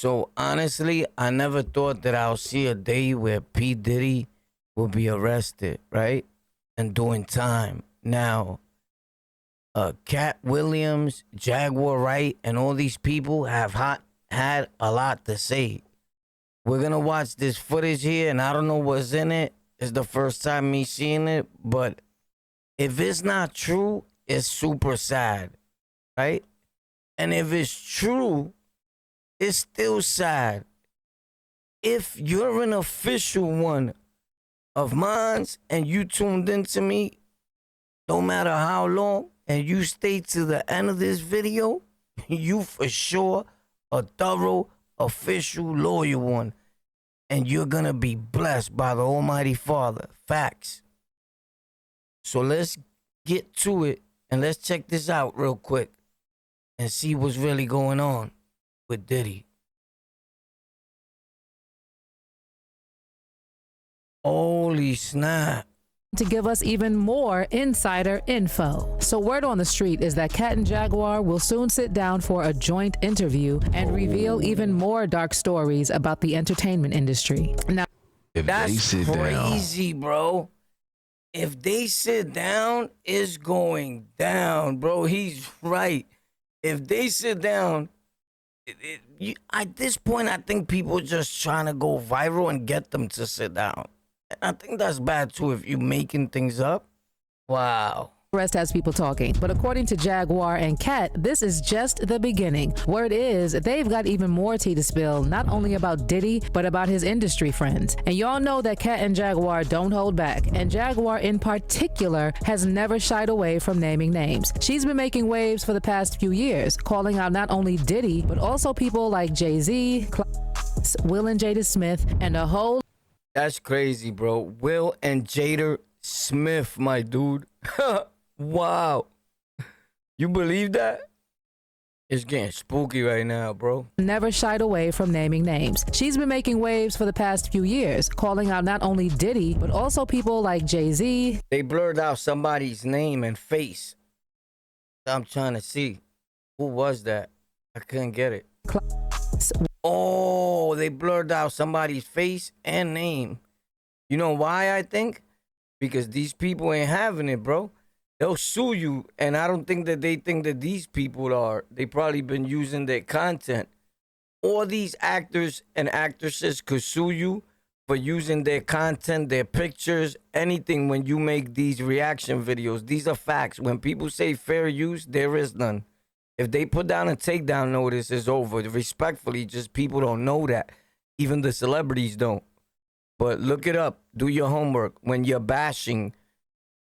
So honestly, I never thought that I'll see a day where p.diddy will be arrested, right? And doing time. Now, Katt Williams, Jaguar, Wright, and all these people have had a lot to say. We're gonna watch this footage here, and I don't know what's in it. It's the first time me seeing it, but if it's not true, it's super sad, right? And if it's true, it's still sad. If you're an official one of mine and you tuned into me, no matter how long, and you stay to the end of this video, you for sure a thorough, official, loyal one. And you're gonna be blessed by the Almighty Father. Facts. So let's get to it and let's check this out real quick and see what's really going on with Diddy. Holy snap. To give us even more insider info. So word on the street is that Katt and Jaguar will soon sit down for a joint interview and reveal even more dark stories about the entertainment industry. Now, that's crazy, bro. If they sit down, it's going down, bro. He's right. If they sit down, at this point, I think people are just trying to go viral and get them to sit down. I think that's bad too if you're making things up. Wow. rest has people talking. But according to Jaguar and Katt, this is just the beginning. Word is they've got even more tea to spill, not only about Diddy, but about his industry friends. And y'all know that Katt and Jaguar don't hold back. And Jaguar in particular has never shied away from naming names. She's been making waves for the past few years, calling out not only Diddy, but also people like Jay-Z, Will and Jada Smith, and a whole... That's crazy, bro. Will and Jada Smith, my dude. Wow. You believe that? It's getting spooky right now, bro. Never shied away from naming names. She's been making waves for the past few years, calling out not only Diddy, but also people like Jay-Z. They blurred out somebody's name and face. I'm trying to see. Who was that? I couldn't get it. Oh, they blurred out somebody's face and name. You know why, I think? Because these people ain't having it, bro. They'll sue you, and I don't think that they think that these people are. They probably been using their content. All these actors and actresses could sue you for using their content, their pictures, anything when you make these reaction videos. These are facts. When people say fair use, there is none. If they put down a takedown notice, it's over. Respectfully, just people don't know that. Even the celebrities don't. But look it up. Do your homework. When you're bashing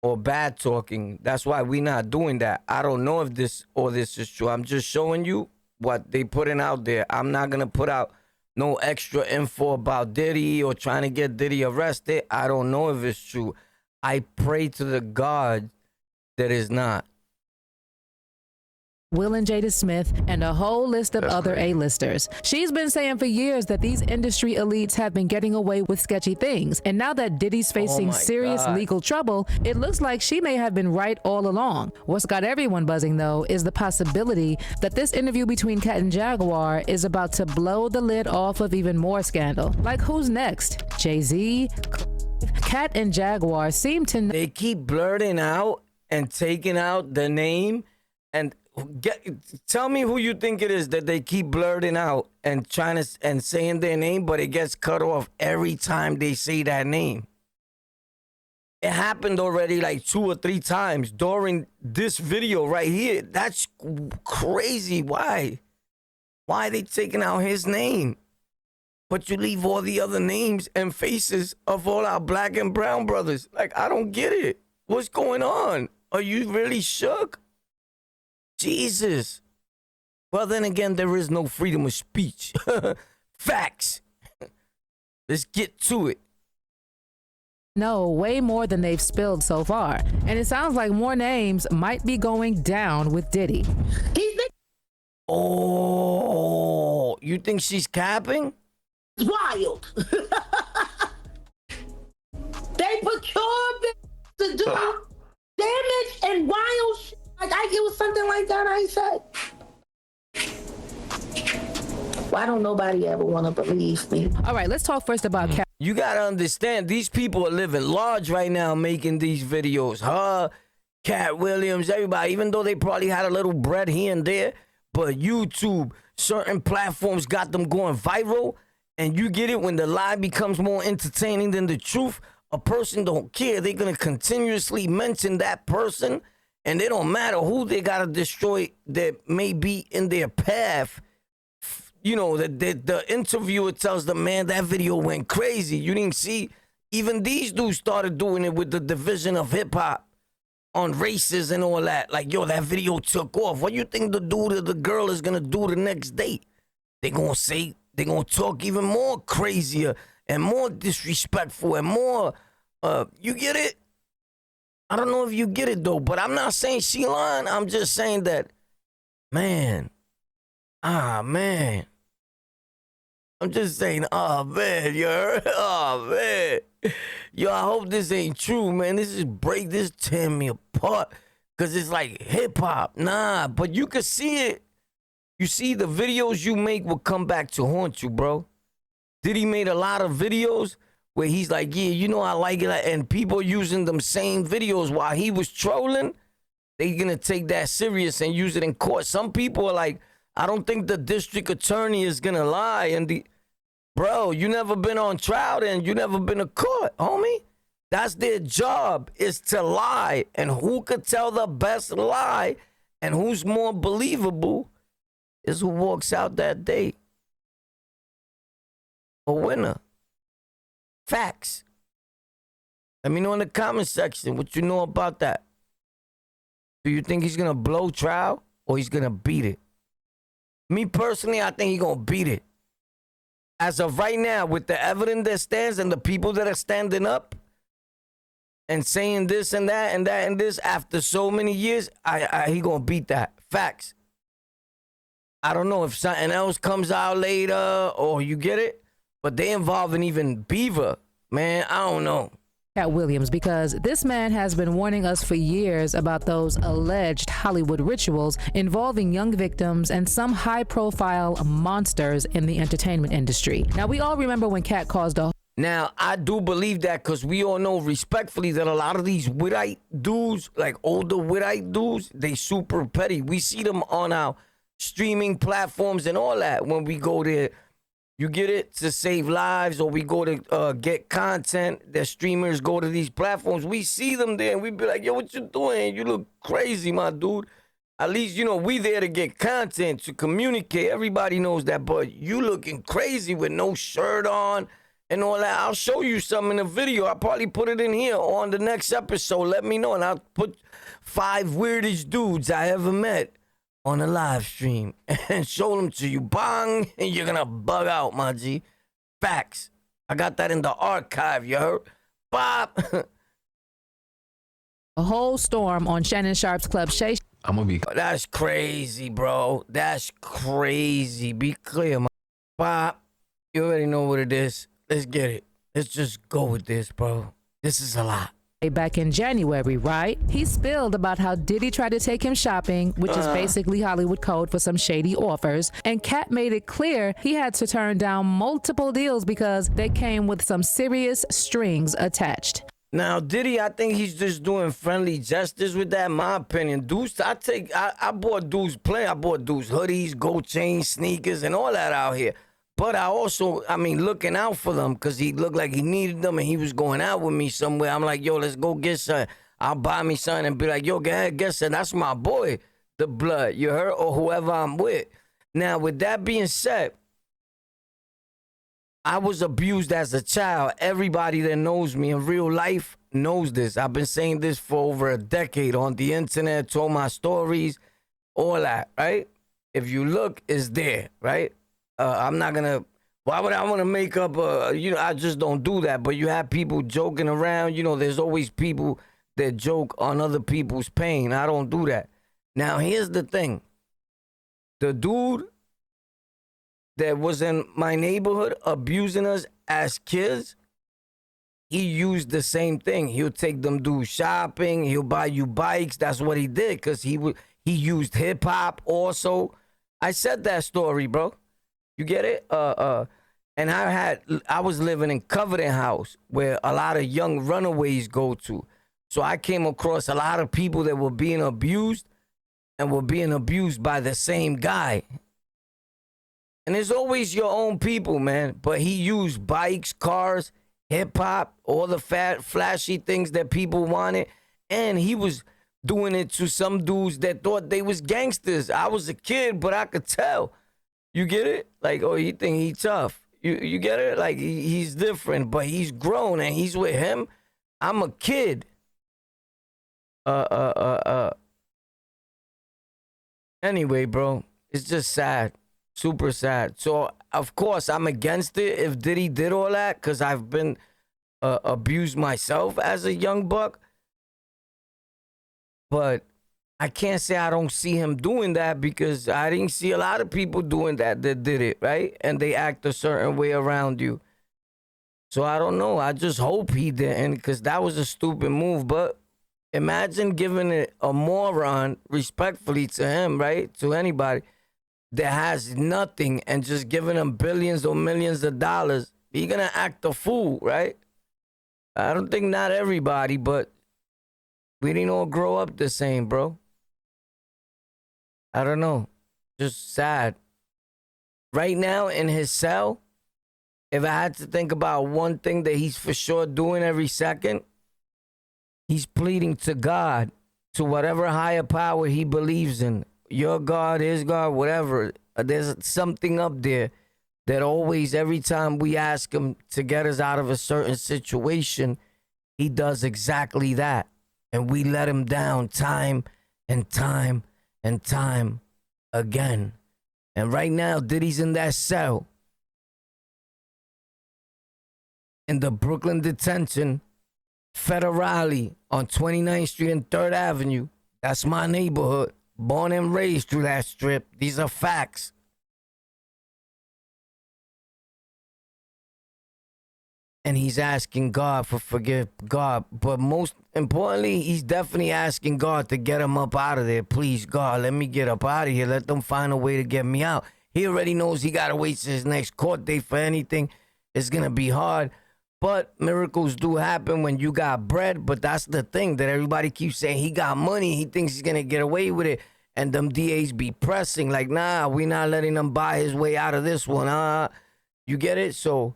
or bad talking, that's why we're not doing that. I don't know if this is true. I'm just showing you what they putting out there. I'm not going to put out no extra info about Diddy or trying to get Diddy arrested. I don't know if it's true. I pray to the God that it's not. Will and Jada Smith, and a whole list of other A-listers. She's been saying for years that these industry elites have been getting away with sketchy things. And now that Diddy's facing serious legal trouble, it looks like she may have been right all along. What's got everyone buzzing, though, is the possibility that this interview between Katt and Jaguar is about to blow the lid off of even more scandal. Like, who's next? Jay-Z? Katt and Jaguar seem to... They keep blurting out and taking out the name and... Tell me who you think it is that they keep blurting out and trying to and saying their name, but it gets cut off every time they say that name. It happened already like 2 or 3 times during this video right here. That's crazy. Why? Why are they taking out his name? But you leave all the other names and faces of all our black and brown brothers. Like, I don't get it. What's going on? Are you really shook? Jesus. Well, then again, there is no freedom of speech. Facts. Let's get to it. No, way more than they've spilled so far. And it sounds like more names might be going down with Diddy. Oh, you think she's capping? Wild. They procured to do damage and wild shit. Like, it was something like that I said. Why don't nobody ever want to believe me? All right, let's talk first about Katt. You gotta understand, these people are living large right now making these videos. Katt Williams, everybody, even though they probably had a little bread here and there, but YouTube, certain platforms got them going viral, and you get it when the lie becomes more entertaining than the truth. A person don't care. They're gonna continuously mention that person, and it don't matter who they gotta destroy that may be in their path. You know, the interviewer tells them, man, that video went crazy. You didn't see, even these dudes started doing it with the division of hip hop on races and all that. Like, yo, that video took off. What do you think the dude or the girl is gonna do the next day? They're gonna talk even more crazier and more disrespectful and more, you get it? I don't know if you get it though, but I'm not saying she lying. I'm just saying that, man, man. I'm just saying, man, you heard? Man. Yo, I hope this ain't true, man. This tear me apart. Cause it's like hip hop. Nah, but you can see it. You see the videos you make will come back to haunt you, bro. Diddy made a lot of videos where he's like, yeah, you know I like it. And people using them same videos while he was trolling. They gonna take that serious and use it in court. Some people are like, I don't think the district attorney is gonna lie. And bro, you never been on trial and you never been to court, homie. That's their job, is to lie. And who could tell the best lie and who's more believable is who walks out that day a winner. Facts. Let me know in the comment section what you know about that. Do you think he's gonna blow trial or he's gonna beat it? Me personally, I think he's gonna beat it. As of right now, with the evidence that stands and the people that are standing up and saying this and that and that and this after so many years, he gonna beat that. Facts. I don't know if something else comes out later or you get it, but they involving even Beaver, man. I don't know. Katt Williams, because this man has been warning us for years about those alleged Hollywood rituals involving young victims and some high-profile monsters in the entertainment industry. Now, we all remember when Katt caused a... Now, I do believe that because we all know respectfully that a lot of these Wright dudes, like older Wright dudes, they super petty. We see them on our streaming platforms and all that when we go there. You get it, to save lives, or we go to get content. The streamers go to these platforms. We see them there, and we be like, yo, what you doing? You look crazy, my dude. At least, you know, we there to get content, to communicate. Everybody knows that, but you looking crazy with no shirt on and all that. I'll show you some in the video. I'll probably put it in here on the next episode. Let me know, and I'll put 5 weirdest dudes I ever met on a live stream and show them to you. Bang, and you're gonna bug out, my G. Facts. I got that in the archive, you heard? Bob. A whole storm on Shannon Sharp's Club Shay. I'm gonna be. That's crazy, bro. That's crazy. Be clear, man. Bob, you already know what it is. Let's get it. Let's just go with this, bro. This is a lot. Back in January, right? He spilled about how Diddy tried to take him shopping, which is basically Hollywood code for some shady offers. And Katt made it clear he had to turn down multiple deals because they came with some serious strings attached. Now, Diddy, I think he's just doing friendly gestures with that, in my opinion. Dudes, I bought dudes plenty. I bought dudes hoodies, gold chains, sneakers, and all that out here. But I also, looking out for them because he looked like he needed them and he was going out with me somewhere. I'm like, yo, let's go get some. I'll buy me something and be like, yo, go ahead, get some. That's my boy, the blood, you heard? Or whoever I'm with. Now, with that being said, I was abused as a child. Everybody that knows me in real life knows this. I've been saying this for over a decade on the internet, told my stories, all that, right? If you look, it's there, right? I'm not gonna, why would I want to make up, I just don't do that. But you have people joking around, there's always people that joke on other people's pain. I don't do that. Now, here's the thing. The dude that was in my neighborhood abusing us as kids, he used the same thing. He'll take them dudes shopping. He'll buy you bikes. That's what he did because he used hip hop also. I said that story, bro. You get it? And I was living in Covenant House where a lot of young runaways go to. So I came across a lot of people that were being abused and were being abused by the same guy. And it's always your own people, man. But he used bikes, cars, hip hop, all the flashy things that people wanted. And he was doing it to some dudes that thought they was gangsters. I was a kid, but I could tell. You get it? Like, oh, you think he tough. You get it? Like, he's different, but he's grown and he's with him. I'm a kid. Anyway, bro, it's just sad. Super sad. So, of course, I'm against it if Diddy did all that because I've been abused myself as a young buck. But I can't say I don't see him doing that because I didn't see a lot of people doing that did it, right? And they act a certain way around you. So I don't know. I just hope he didn't because that was a stupid move. But imagine giving it a moron, respectfully to him, right? To anybody that has nothing and just giving him billions or millions of dollars. You're going to act a fool, right? I don't think not everybody, but we didn't all grow up the same, bro. I don't know. Just sad. Right now in his cell, if I had to think about one thing that he's for sure doing every second, he's pleading to God, to whatever higher power he believes in. Your God, his God, whatever. There's something up there that always, every time we ask him to get us out of a certain situation, he does exactly that. And we let him down time and time and time again. And right now, Diddy's in that cell in the Brooklyn detention, federally on 29th Street and 3rd Avenue. That's my neighborhood. Born and raised through that strip. These are facts. And he's asking God for forgive God. But most importantly, he's definitely asking God to get him up out of there. Please, God, let me get up out of here. Let them find a way to get me out. He already knows he got to wait to his next court date for anything. It's going to be hard. But miracles do happen when you got bread. But that's the thing that everybody keeps saying. He got money. He thinks he's going to get away with it. And them DAs be pressing like, nah, we not letting him buy his way out of this one. You get it? So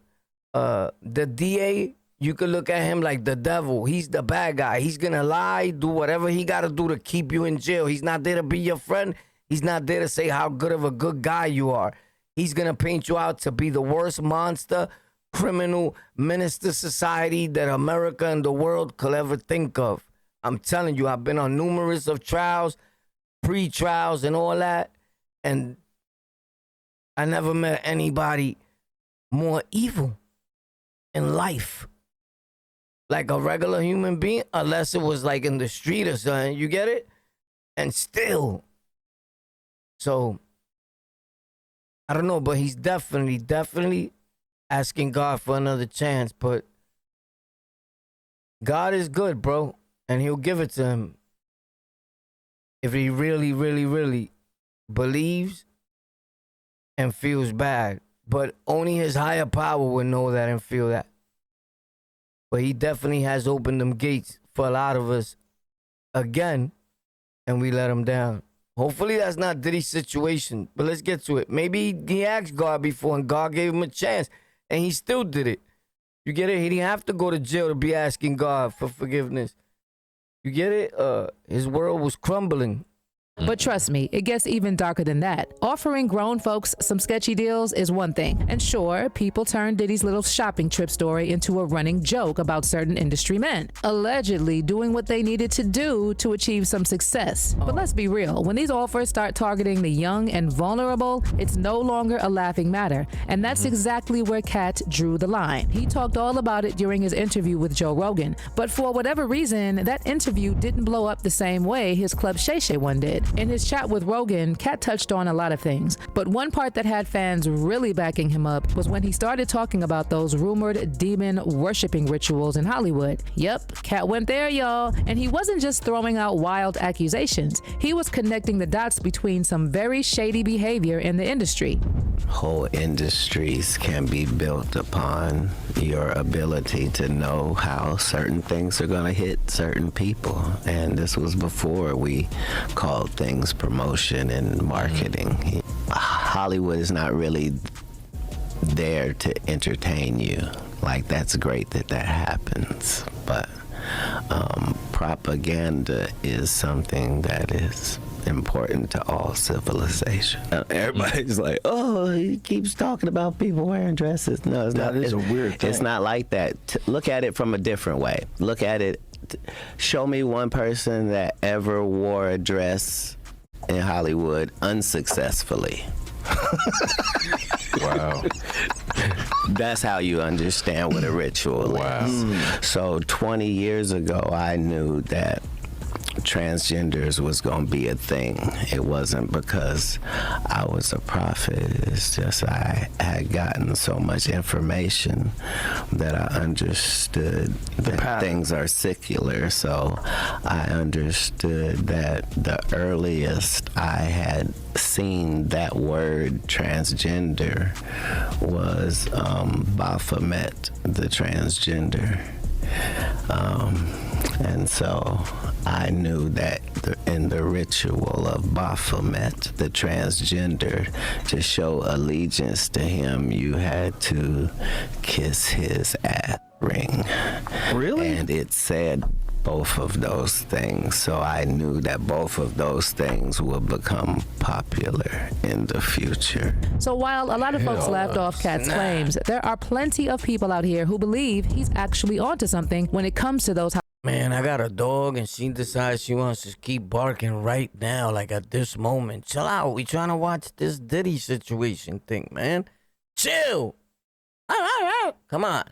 the DA, you could look at him like the devil. He's the bad guy. He's going to lie, do whatever he got to do to keep you in jail. He's not there to be your friend. He's not there to say how good of a good guy you are. He's going to paint you out to be the worst monster, criminal, minister society that America and the world could ever think of. I'm telling you, I've been on numerous of trials, pre-trials and all that, and I never met anybody more evil in life, like a regular human being, unless it was like in the street or something. You get it? And still. So, I don't know, but he's definitely asking God for another chance. But God is good, bro, and he'll give it to him if he really, really, really believes and feels bad. But only his higher power would know that and feel that. But he definitely has opened them gates for a lot of us again, and we let him down. Hopefully that's not Diddy's situation, but let's get to it. Maybe he asked God before and God gave him a chance, and he still did it. You get it? He didn't have to go to jail to be asking God for forgiveness. You get it? His world was crumbling. But trust me, it gets even darker than that. Offering grown folks some sketchy deals is one thing. And sure, people turn Diddy's little shopping trip story into a running joke about certain industry men, allegedly doing what they needed to do to achieve some success. But let's be real, when these offers start targeting the young and vulnerable, it's no longer a laughing matter. And that's exactly where Katt drew the line. He talked all about it during his interview with Joe Rogan. But for whatever reason, that interview didn't blow up the same way his Club Shay Shay one did. In his chat with Rogan, Katt touched on a lot of things, but one part that had fans really backing him up was when he started talking about those rumored demon worshipping rituals in Hollywood. Yep, Katt went there, y'all, and he wasn't just throwing out wild accusations. He was connecting the dots between some very shady behavior in the industry. Whole industries can be built upon your ability to know how certain things are going to hit certain people. And this was before we called things promotion and marketing. Hollywood is not really there to entertain you. Like, that's great that that happens. But propaganda is something that is important to all civilization. Everybody's like, oh, he keeps talking about people wearing dresses. No, it's not. It's a weird thing. It's not like that. Look at it from a different way. Look at it. Show me one person that ever wore a dress in Hollywood unsuccessfully. Wow. That's how you understand what a ritual is. So 20 years ago, I knew that transgenders was going to be a thing. It wasn't because I was a prophet. It's just I had gotten so much information that I understood that things are secular. So I understood that the earliest I had seen that word transgender was Baphomet, the transgender. And so I knew that in the ritual of Baphomet, the transgender, to show allegiance to him, you had to kiss his ass ring. Really? And it said both of those things. So I knew that both of those things would become popular in the future. So while a lot of folks laughed off Katt's claims, there are plenty of people out here who believe he's actually onto something when it comes to those. Man, I got a dog and she decides she wants to keep barking right now, like at this moment. Chill out. We trying to watch this Diddy situation thing, man. Chill. Come on.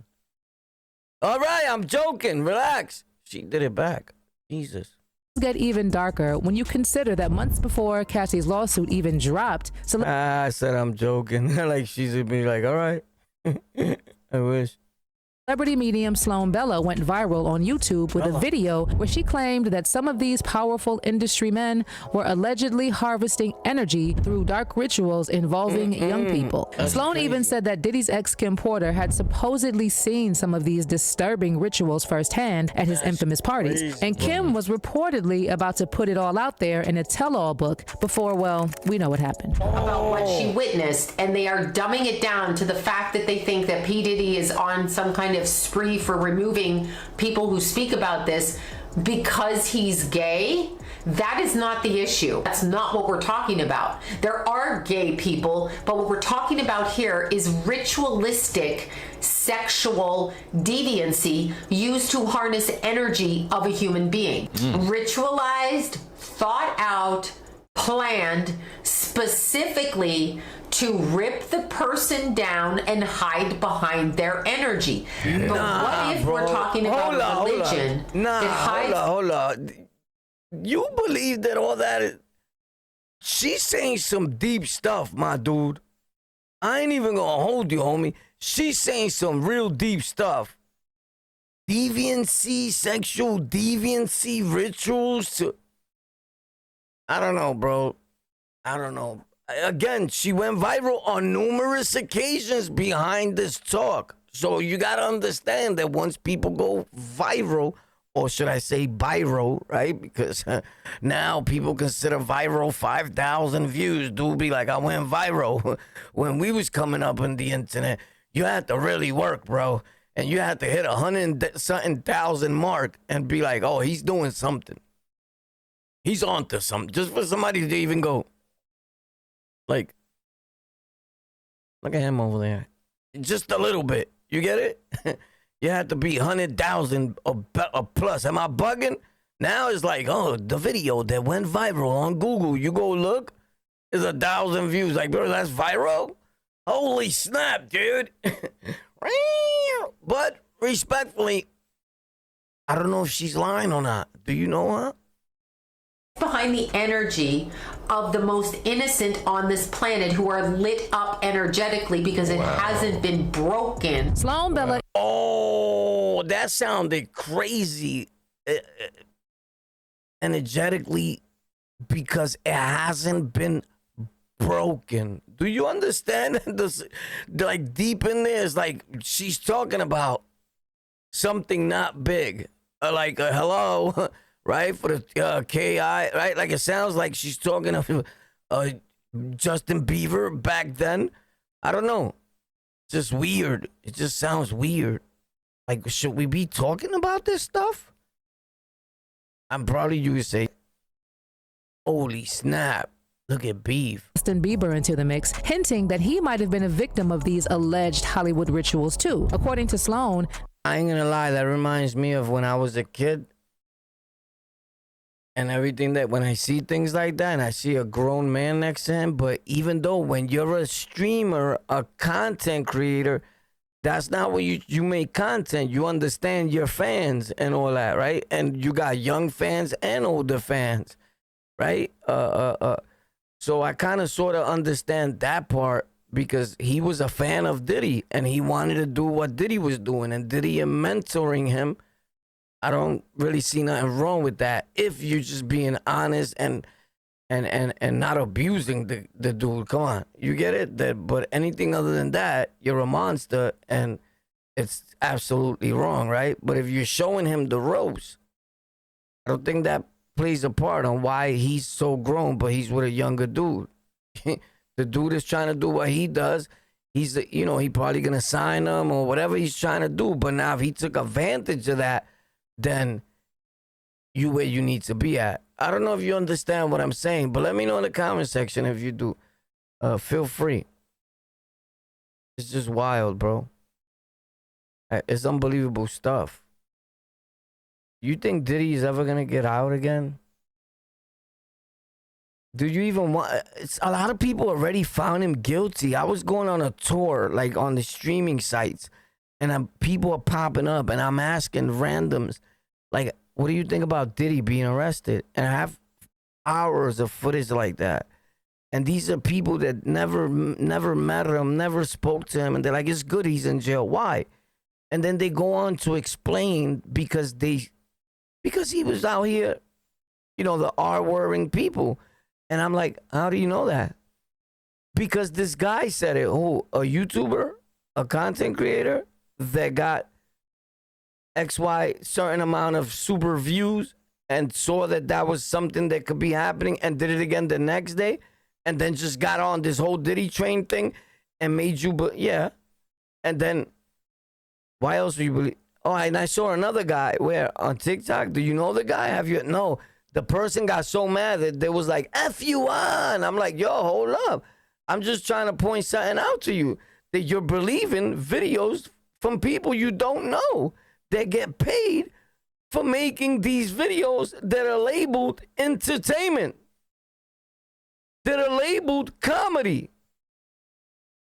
All right, I'm joking. Relax. She did it back. Jesus. Get even darker when you consider that months before Cassie's lawsuit even dropped. I said I'm joking. Like she's gonna be like, all right. I wish. Celebrity medium Sloan Bella went viral on YouTube with a video where she claimed that some of these powerful industry men were allegedly harvesting energy through dark rituals involving young people. Sloan even said that Diddy's ex Kim Porter had supposedly seen some of these disturbing rituals firsthand at his infamous parties, and Kim was reportedly about to put it all out there in a tell-all book before, well, we know what happened. About what she witnessed, and they are dumbing it down to the fact that they think that p.diddy is on some kind of spree for removing people who speak about this because he's gay. That is not the issue. That's not what we're talking about. There are gay people, but what we're talking about here is ritualistic sexual deviancy used to harness energy of a human being. Ritualized, thought out, planned specifically to rip the person down and hide behind their energy. But what if we're talking about religion that hides... Hold on. You believe that all that is... She's saying some deep stuff, my dude. I ain't even gonna hold you, homie. She's saying some real deep stuff. Deviancy, sexual deviancy, rituals. I don't know, bro. I don't know. Again, she went viral on numerous occasions behind this talk. So you got to understand that once people go viral, or should I say viral, right? Because now people consider viral 5,000 views. Dude be like, I went viral. When we was coming up on the internet, you had to really work, bro. And you had to hit 100-something thousand mark and be like, oh, he's doing something. He's onto something. Just for somebody to even go, like, look at him over there. Just a little bit. You get it? You have to be 100,000 or plus. Am I bugging? Now it's like, oh, the video that went viral on Google. You go look, is 1,000 views. Like, bro, that's viral? Holy snap, dude. But respectfully, I don't know if she's lying or not. Do you know her? behind the energy of the most innocent on this planet who are lit up energetically because it hasn't been broken. Sloan Bella. Oh, that sounded crazy. Energetically, because it hasn't been broken. Do you understand? This, like, deep in there, it's like she's talking about something not big. Like, hello, right? For the KI, right? Like, it sounds like she's talking of Justin Bieber back then. I don't know. Just weird. It just sounds weird. Like, should we be talking about this stuff? I'm probably you would say, holy snap, look at beef. Justin Bieber into the mix, hinting that he might have been a victim of these alleged Hollywood rituals too. According to Sloan, I ain't gonna lie, that reminds me of when I was a kid and everything, that when I see things like that and I see a grown man next to him, but even though when you're a streamer, a content creator, that's not what you make content. You understand your fans and all that, right? And you got young fans and older fans, right? So I kind of sort of understand that part because he was a fan of Diddy and he wanted to do what Diddy was doing, and Diddy mentoring him. I don't really see nothing wrong with that if you're just being honest and not abusing the dude. Come on, you get it? But anything other than that, you're a monster and it's absolutely wrong, right? But if you're showing him the ropes, I don't think that plays a part on why he's so grown, but he's with a younger dude. The dude is trying to do what he does. He's, he probably gonna sign him or whatever he's trying to do. But now if he took advantage of that, then you where you need to be at. I don't know if you understand what I'm saying, but let me know in the comment section if you do. Feel free. It's just wild, bro. It's unbelievable stuff. You think Diddy is ever gonna get out again? Do you even want? A lot of people already found him guilty. I was going on a tour, like on the streaming sites, and people are popping up, and I'm asking randoms, like, what do you think about Diddy being arrested? And I have hours of footage like that. And these are people that never met him, never spoke to him. And they're like, it's good he's in jail. Why? And then they go on to explain because he was out here, the R-wording people. And I'm like, how do you know that? Because this guy said it. Who? A YouTuber? A content creator that got XY certain amount of super views and saw that was something that could be happening and did it again the next day and then just got on this whole Diddy train thing and made you, yeah. And then why else do you believe? Oh, and I saw another guy where on TikTok, do you know the guy? Have you? No, the person got so mad that they was like, F you on. I'm like, yo, hold up. I'm just trying to point something out to you that you're believing videos from people you don't know. They get paid for making these videos that are labeled entertainment, that are labeled comedy.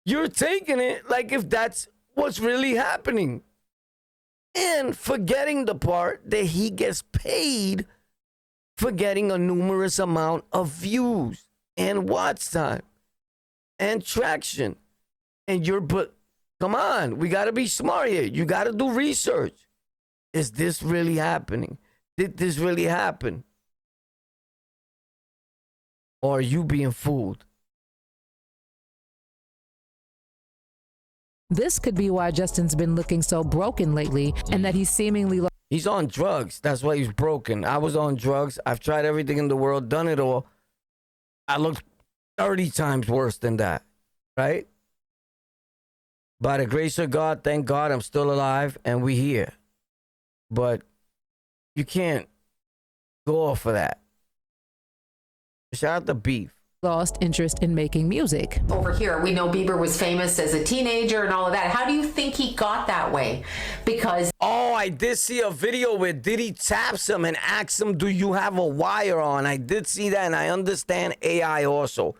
You're taking it like if that's what's really happening. And forgetting the part that he gets paid for getting a numerous amount of views and watch time and traction. And but come on, we got to be smart here. You got to do research. Is this really happening? Did this really happen? Or are you being fooled? this could be why Justin's been looking so broken lately and that he's seemingly... He's on drugs. That's why he's broken. I was on drugs. I've tried everything in the world, done it all. I looked 30 times worse than that, right? By the grace of God, thank God I'm still alive and we here. But you can't go off of that. Shout out to Beef. Lost interest in making music. Over here, we know Bieber was famous as a teenager and all of that. How do you think he got that way? Because... Oh, I did see a video where Diddy taps him and asks him, do you have a wire on? I did see that, and I understand AI also.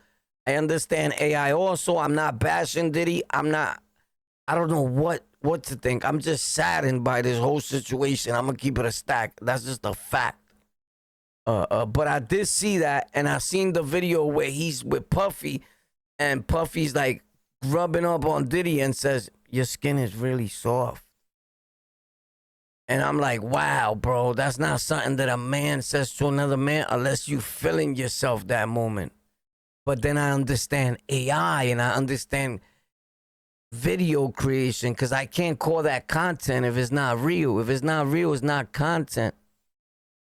I'm not bashing Diddy. I don't know what to think. I'm just saddened by this whole situation. I'm going to keep it a stack. That's just a fact. But I did see that, and I seen the video where he's with Puffy, and Puffy's like rubbing up on Diddy and says, "Your skin is really soft." And I'm like, wow, bro, that's not something that a man says to another man unless you feeling yourself that moment. But then I understand AI and I understand video creation, because I can't call that content if it's not real. If it's not real, it's not content.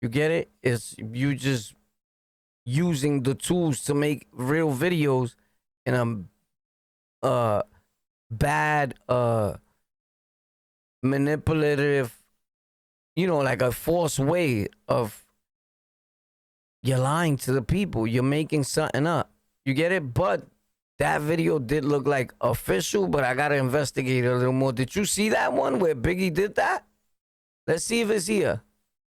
You get it? It's you just using the tools to make real videos in a bad manipulative, like a false way of, you're lying to the people. You're making something up. You get it? But that video did look like official, but I got to investigate it a little more. Did you see that one where Biggie did that? Let's see if it's here.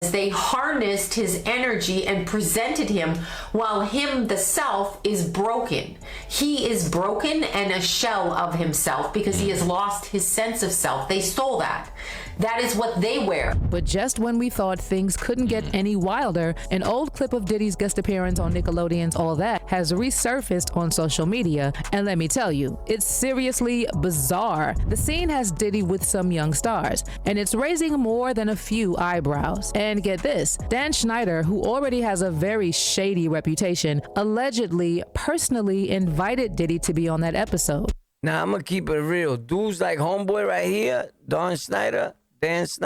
They harnessed his energy and presented him while him, the self, is broken. He is broken and a shell of himself because he has lost his sense of self. They stole that. That is what they wear. But just when we thought things couldn't get any wilder, an old clip of Diddy's guest appearance on Nickelodeon's All That has resurfaced on social media. And let me tell you, it's seriously bizarre. The scene has Diddy with some young stars, and it's raising more than a few eyebrows. And get this, Dan Schneider, who already has a very shady reputation, allegedly personally invited Diddy to be on that episode. Now, I'm going to keep it real. Dudes like homeboy right here, Dan Schneider, It's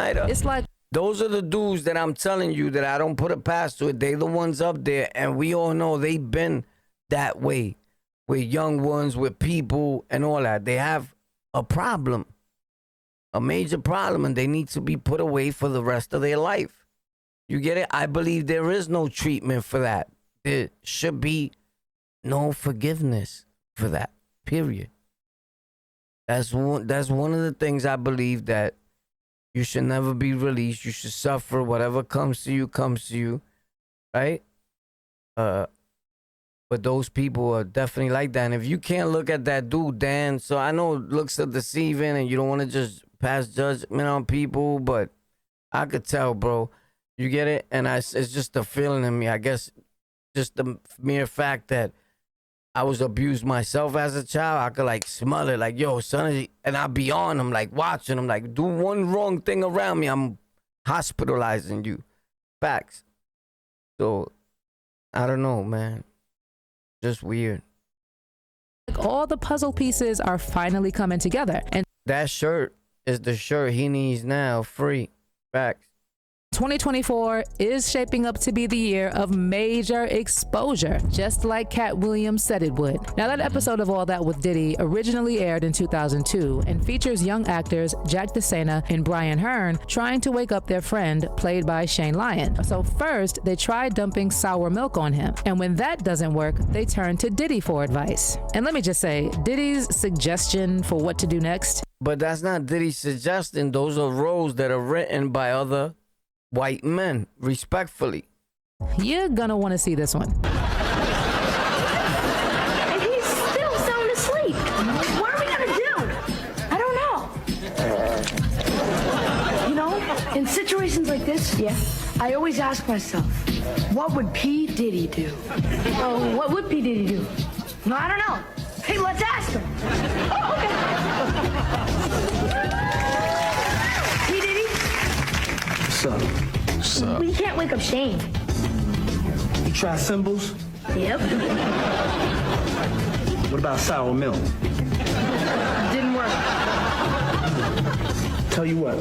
like, those are the dudes that I'm telling you that I don't put it past to it. They the ones up there, and we all know they've been that way with young ones, with people and all that. They have a problem, a major problem, and they need to be put away for the rest of their life. You get it? I believe there is no treatment for that. There should be no forgiveness for that, period. That's one of the things I believe, that you should never be released. You should suffer. Whatever comes to you, right? But those people are definitely like that. And if you can't look at that dude, Dan, so I know looks are deceiving and you don't want to just pass judgment on people, but I could tell, bro. You get it? And it's just a feeling in me. I guess just the mere fact that I was abused myself as a child, I could like smell it, like, yo, son, and I'd be on him, like watching him, like, do one wrong thing around me, I'm hospitalizing you. Facts. So, I don't know, man. Just weird. all the puzzle pieces are finally coming together. And that shirt is the shirt he needs now, free. Facts. 2024 is shaping up to be the year of major exposure, just like Katt Williams said it would. Now, that episode of All That with Diddy originally aired in 2002 and features young actors Jack DeSena and Brian Hearn trying to wake up their friend, played by Shane Lyon. So first, they tried dumping sour milk on him, and when that doesn't work, they turn to Diddy for advice. And let me just say, Diddy's suggestion for what to do next. But that's not Diddy's suggestion. Those are roles that are written by other white men, respectfully. You're gonna want to see this one. And he's still sound asleep. What are we gonna do? I don't know. In situations like this, I always ask myself, what would P.Diddy do? Oh, what would P.Diddy do? No, I don't know. Hey, let's ask him. Oh, okay. P.Diddy? What's up? What's up? We can't wake up Shane. You try symbols? Yep. What about sour milk? Didn't work. Tell you what.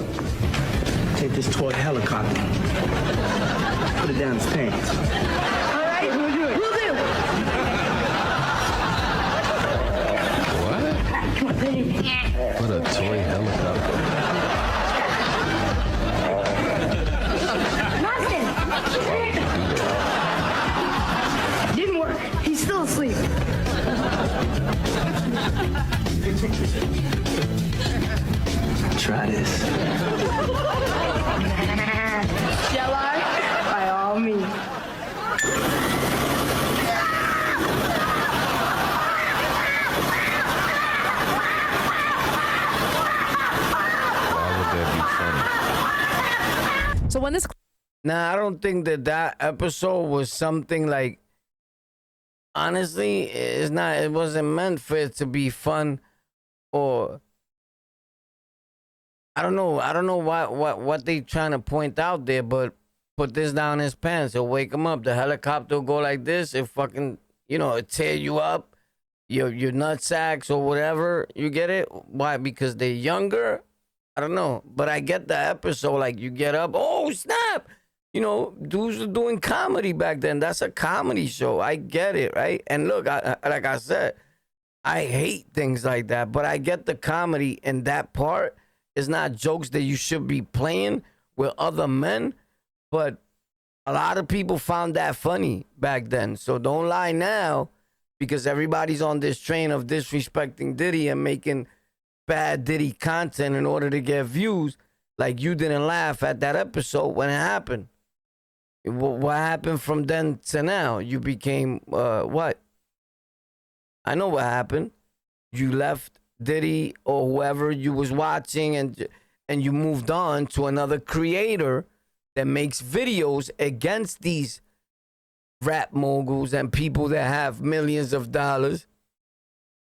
Take this toy helicopter. Put it down his pants. All right, we'll do it. We'll do. What? Come on, put it in. What a toy helicopter. Nothing. Didn't work. He's still asleep. Try this. Shall I? By all means. Why would that be funny? So when this Now, I don't think that episode was something like, honestly, it wasn't meant for it to be fun, or I don't know what they trying to point out there, but put this down his pants, it'll wake him up. The helicopter will go like this, it fucking, it tear you up, your nut sacks or whatever, you get it? Why? Because they're younger? I don't know, but I get the episode, like you get up, oh snap, dudes were doing comedy back then. That's a comedy show. I get it, right? And look, like I said, I hate things like that, but I get the comedy, and that part is not jokes that you should be playing with other men, but a lot of people found that funny back then. So don't lie now, because everybody's on this train of disrespecting Diddy and making bad Diddy content in order to get views. Like, you didn't laugh at that episode when it happened. What happened from then to now? You became what? I know what happened. You left Diddy or whoever you was watching, and you moved on to another creator that makes videos against these rap moguls and people that have millions of dollars,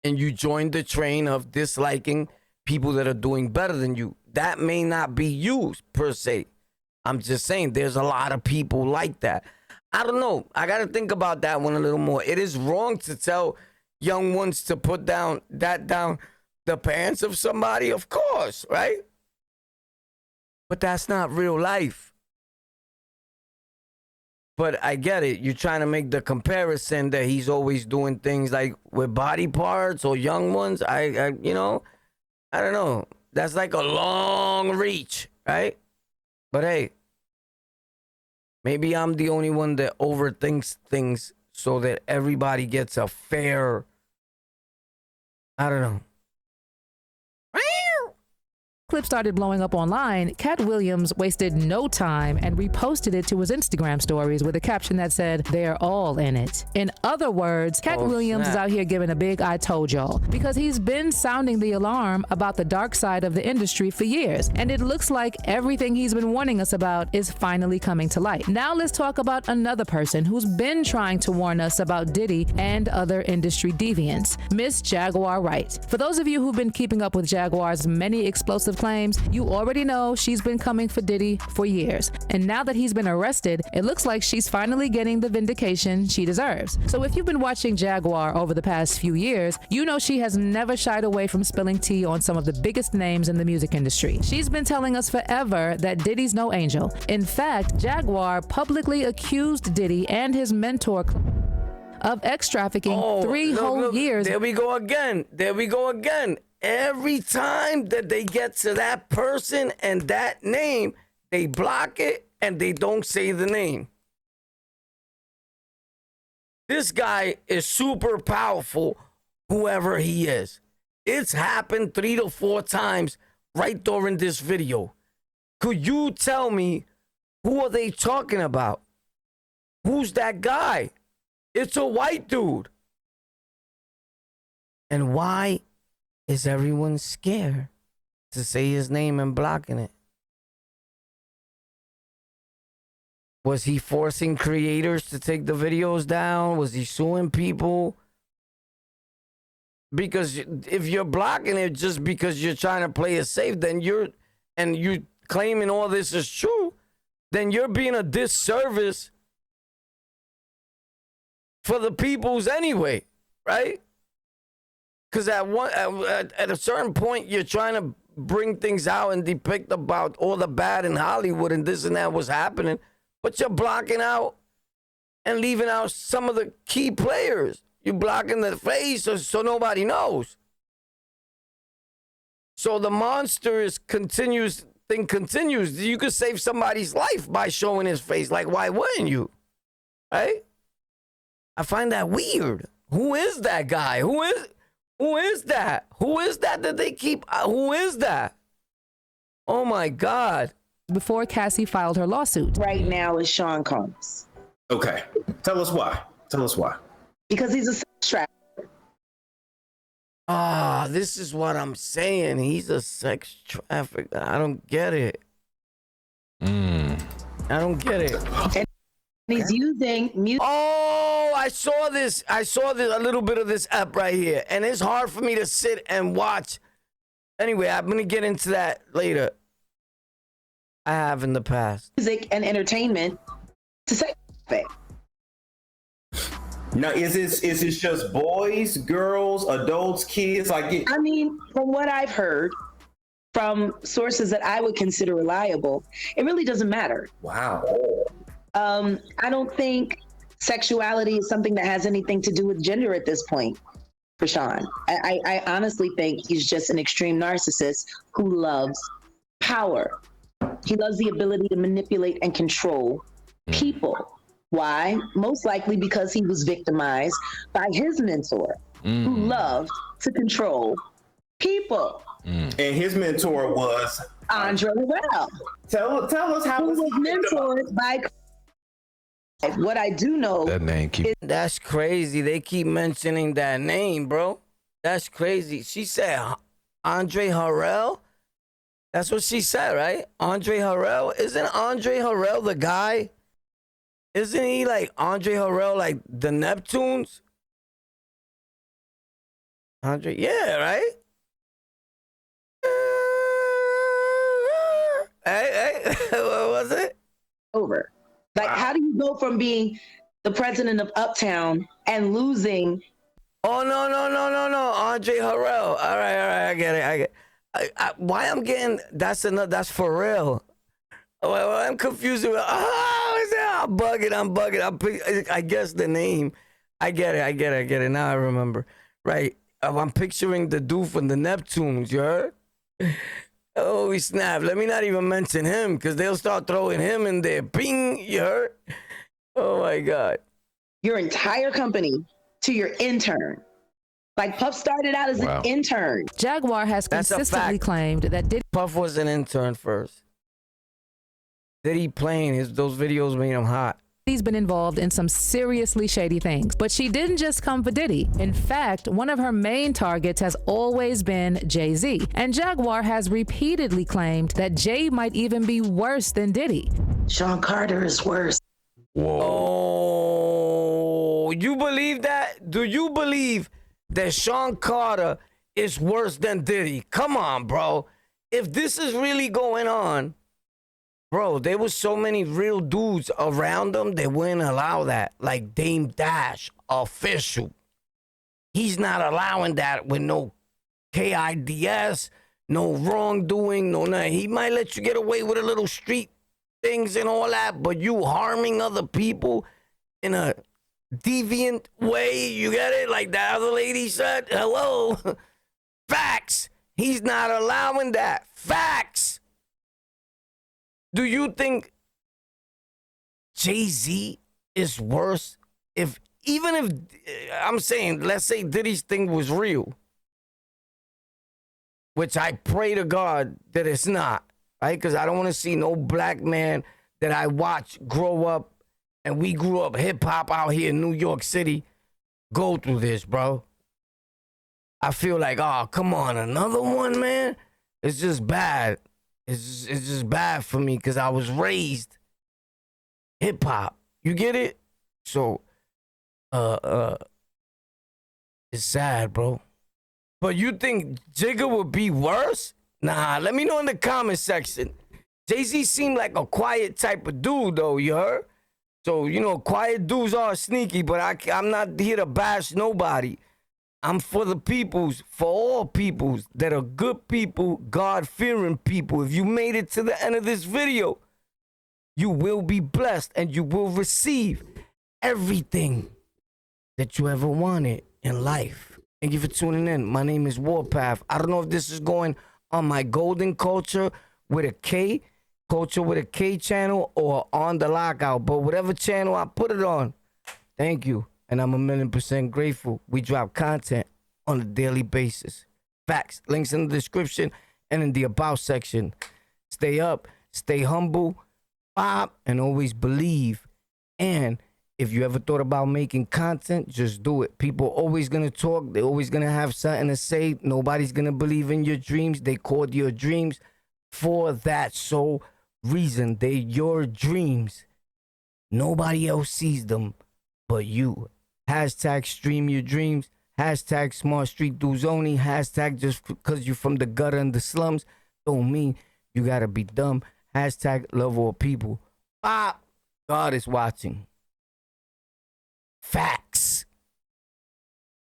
and you joined the train of disliking people that are doing better than you. That may not be you per se. I'm just saying there's a lot of people like that. I don't know. I got to think about that one a little more. It is wrong to tell young ones to put down the pants of somebody, of course, right? But that's not real life. But I get it. You're trying to make the comparison that he's always doing things like with body parts or young ones. I don't know. That's like a long reach, right? But hey, maybe I'm the only one that overthinks things so that everybody gets a fair, I don't know. Clip started blowing up online, Katt Williams wasted no time and reposted it to his Instagram stories with a caption that said, "They're all in it." In other words, Katt Williams is out here giving a big "I told y'all," because he's been sounding the alarm about the dark side of the industry for years, and it looks like everything he's been warning us about is finally coming to light. Now let's talk about another person who's been trying to warn us about Diddy and other industry deviants, Miss Jaguar Wright. For those of you who've been keeping up with Jaguar's many explosive claims, you already know she's been coming for Diddy for years. And now that he's been arrested, it looks like she's finally getting the vindication she deserves. So if you've been watching Jaguar over the past few years, you know she has never shied away from spilling tea on some of the biggest names in the music industry. She's been telling us forever that Diddy's no angel. In fact, Jaguar publicly accused Diddy and his mentor of X trafficking whole years. There we go again. Every time that they get to that person and that name, they block it and they don't say the name. This guy is super powerful, whoever he is. It's happened 3 to 4 times right during this video. Could you tell me, who are they talking about? Who's that guy? It's a white dude. And why is everyone scared to say his name and blocking it? Was he forcing creators to take the videos down? Was he suing people? Because if you're blocking it just because you're trying to play it safe, then you claiming all this is true, then you're being a disservice for the peoples anyway, right? Because at a certain point, you're trying to bring things out and depict about all the bad in Hollywood and this and that was happening, but you're blocking out and leaving out some of the key players. You're blocking the face so nobody knows. So the monster continues. You could save somebody's life by showing his face. Like, why wouldn't you? Right? I find that weird. Who is that guy? Who is that? Who is that they keep? Who is that? Oh my God. Before Cassie filed her lawsuit. Right now is Sean Combs. Okay. Tell us why. Because he's a sex trafficker. This is what I'm saying. He's a sex trafficker. I don't get it. I don't get it. And he's using music. Oh, I saw this. A little bit of this app right here, and it's hard for me to sit and watch. Anyway, I'm gonna get into that later. I have in the past. Music and entertainment to say it. Now, is this just boys, girls, adults, kids? Like, I mean, from what I've heard from sources that I would consider reliable, it really doesn't matter. wow. I don't think sexuality is something that has anything to do with gender at this point for Sean. I honestly think he's just an extreme narcissist who loves power. He loves the ability to manipulate and control people. Why? Most likely because he was victimized by his mentor, who loved to control people. And his mentor was Andre Harrell. Tell us how who was mentored by. What I do know, That name keep That's crazy. They keep mentioning that name, bro. That's crazy. She said Andre Harrell. That's what she said, right? Andre Harrell. Isn't Andre Harrell the guy? Isn't he like Andre Harrell, like the Neptunes? Andre, yeah, right? Hey, what was it? over. Like, how do you go from being the president of Uptown and losing? Oh, no. Andre Harrell. All right. I get it. Why I'm getting, that's for real. I'm confused with, I'm bugging. I guess the name. I get it. Now I remember. Right. I'm picturing the dude from the Neptunes, you heard? Oh, snap. Let me not even mention him because they'll start throwing him in there. Bing, you heard? Oh, my God. Your entire company to your intern. Like, Puff started out as an intern. Jaguar has That's a consistently fact. claimed that Diddy Puff was an intern first. Diddy playing, those videos made him hot. He's been involved in some seriously shady things. But she didn't just come for Diddy. In fact, one of her main targets has always been Jay-Z. And Jaguar has repeatedly claimed that Jay might even be worse than Diddy. Sean Carter is worse. Oh, you believe that? Do you believe that Sean Carter is worse than Diddy? Come on, bro. If this is really going on, bro, there was so many real dudes around them, they wouldn't allow that. Like Dame Dash, official. He's not allowing that with no KIDS, no wrongdoing, no nothing. He might let you get away with a little street things and all that, but you harming other people in a deviant way, you get it? Like that other lady said, hello. Facts. He's not allowing that. Facts. Do you think Jay-Z is worse even if I'm saying, let's say Diddy's thing was real, which I pray to God that it's not, right? Because I don't want to see no black man that I watch grow up, and we grew up hip hop out here in New York City, go through this, bro. I feel like, oh, come on, another one, man. It's just bad. It's just bad for me because I was raised hip hop. You get it? So, it's sad, bro. But you think Jigga would be worse? Nah, let me know in the comment section. Jay-Z seemed like a quiet type of dude, though, you heard? So, quiet dudes are sneaky, but I'm not here to bash nobody. I'm for the peoples, for all peoples that are good people, God-fearing people. If you made it to the end of this video, you will be blessed and you will receive everything that you ever wanted in life. Thank you for tuning in. My name is Warpath. I don't know if this is going on my Golden Culture with a K, Culture with a K channel, or on the Lockout, but whatever channel I put it on, thank you. And I'm 1,000,000% grateful. We drop content on a daily basis. Facts. Links in the description and in the about section. Stay up, stay humble, pop, and always believe. And if you ever thought about making content, just do it. People always gonna talk. They're always gonna have something to say. Nobody's gonna believe in your dreams. They called your dreams for that. So reason they're your dreams. Nobody else sees them but you. Hashtag stream your dreams. Hashtag smart street dudes only. Hashtag just because you're from the gutter and the slums don't mean you gotta be dumb. Hashtag love all people. God is watching. Fat.